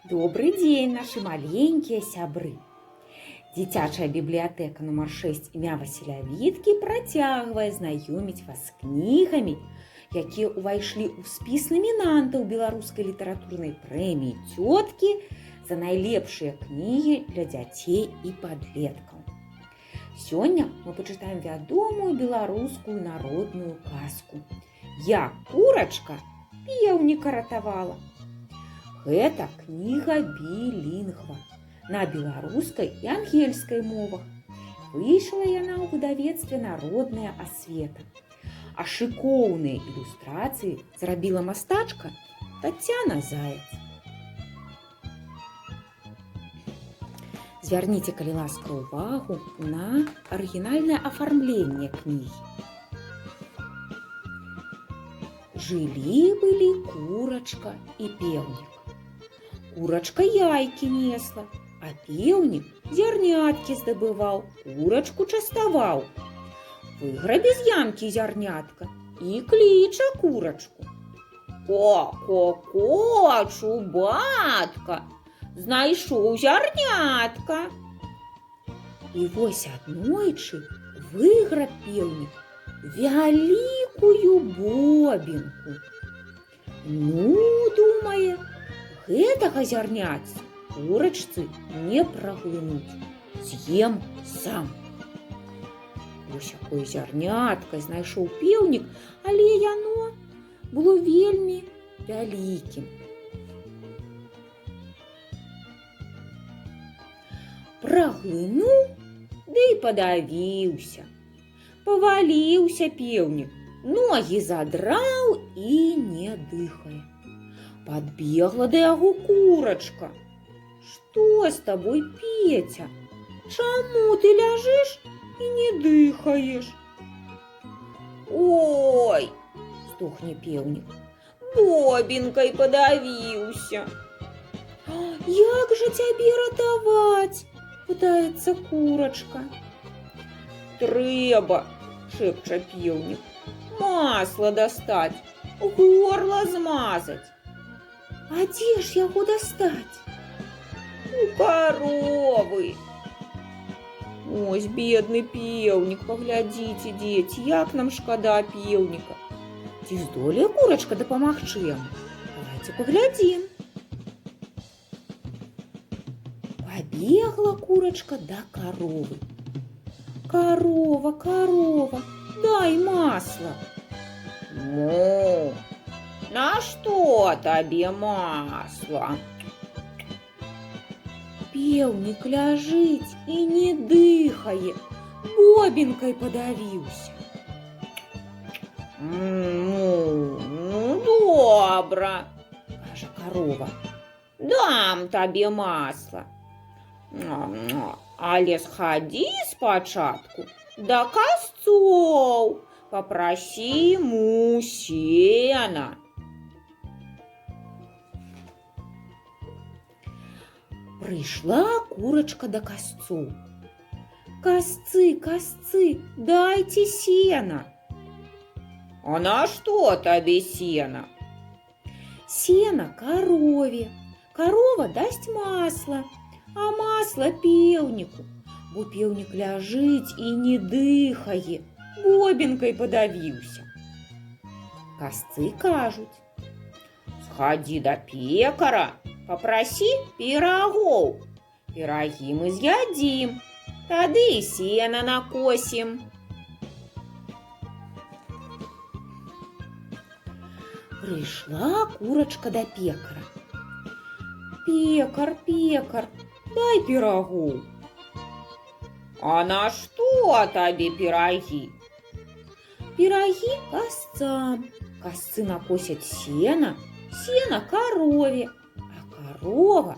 Добрый дзень, нашы маленькія сябры. Дзіцячая бібліятэка нумар 6 імя Васіля Віткі працягвае знаёміць вас з кнігамі, якія ўвайшлі ў спіс намінантаў беларускай літаратурнай прэміі «Цёткі» за найлепшыя кнігі для дзяцей і падлеткаў. Сёння мы пачытаем вядомую беларускую народную казку «Як курачка пеўніка ратавала». Гэта кніга білінгва на беларускай і ангельскай мовах. Выйшла яна ў выдавецтве «Народная асвета». А шыкоўныя ілюстрацыі зрабіла мастачка Тацяна Заяц. Звярніце, калі ласка, увагу на арыгінальнае афармленне кнігі. Жылі-былі курачка і пеўнік. Курачка яйкі несла, а пеўнік зярняткі здабываў, курачку частаваў. Выграбе з ямкі зярнятка і кліча курачку. Ко-ко-ко, чубатка, знайшоў зярнятка. І вось аднойчы выграб пеўнік вялікую бобінку. Ну, думае, гэтага зярняці курачцы не праглынуць, з'ем сам. Вось якое зярнятка знайшоў пеўнік, але яно было вельмі вялікім. Праглынуў, ды і падавіўся. Паваліўся пеўнік, ногі задраў і не дыхае. Падбегла да яго курачка. Што з табой, Петя? Чаму ты ляжыш і не дыхаеш? Ой, стогне пеўнік, бобінкай падавіўся. Як жа цябе ратаваць? Пытаецца курачка. Трэба, шэпча пеўнік, масла дастаць, горла змазаць. А дзе ж яго дастаць? У каровы. Ось бедны пеўнік, паглядзіце, дзеці, як нам шкада пеўніка. Ці здолее курачка дапамагчы яму? Давайце паглядзім. Пабегла курачка да каровы. Карова, карова, дай масла. Му, на што табе масла? Пеўнік ляжыць і не дыхае, бобінкай падавіўся. Ну, добра, кажа карова, дам табе масла. Але схадзі спачатку да касцоў, папрасі му сена. Прыйшла курачка да касцоў. Касцы, касцы, дайце сена. А на што табе сена? Сена карове, карова дасць масла, а масла пеўніку, бо пеўнік ляжыць і не дыхае, бобінкай падавіўся. Касцы кажуць: схадзі да пекара, папрасі пірагоў, пірагі мы з'ядзім, тады і сена накосім. Прыйшла курачка да пекара. Пекар, пекар, дай пірагоў. А на што табе пірагі? Пірагі касцам, касцы накосяць сена, сена карове, а карова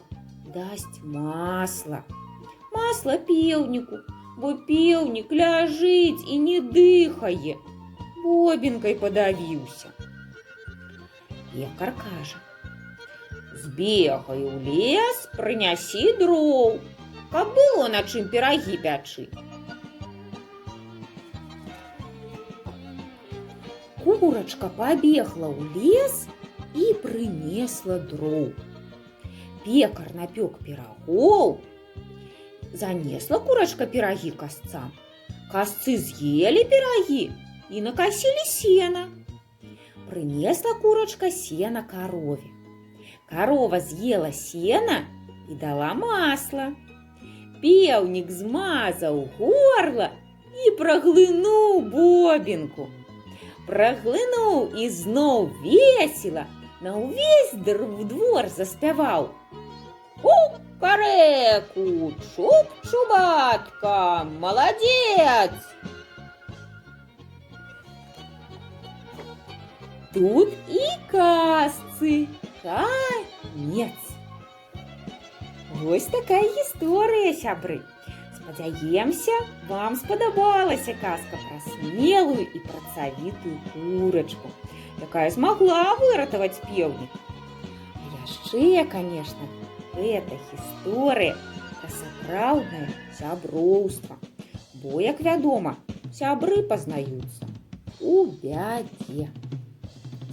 дасць масла. Масла пеўніку, бо пеўнік ляжыць і не дыхае, бобінкай падавіўся. Пекар кажа: збегай у лес, прынясі дроў, каб было на чым пірагі пячы. Курочка побегла ў лес і прынесла дроў. пекар напек пирогов, занесла курочка пироги косцам. Косцы съели пироги и накосили сена. Принесла курочка сено корове. Корова съела сено и дала масло. Певник змазав горло і проглинув бобінку. Проглинув і знов весело на увесь двор заспівав. Кукареку, чуб-чубатка, молодець! Тут і казці конець. Ось така історія, сябры. Спадзяемся, вам спадабалася казка пра смелую і працавітую курачку, якая змагла выратаваць пеўніка. Яшчэ, конечно, гэта гісторыя пра сапраўднае сяброўства. Бо, як вядома, сябры пазнаюцца у бядзе.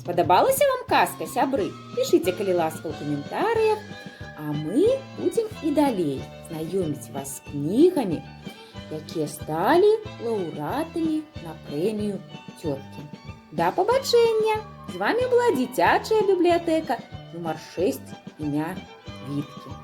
Спадабалася вам казка, сябры? Пішыце, калі ласка, у каментарыях. А мы будем і далей знаёміць вас з кнігамі, якія сталі лаўрэатамі на прэмію цёткі. Да пабачэння! З вами была дзіцячая бібліятэка нумар 6 імя Віткі.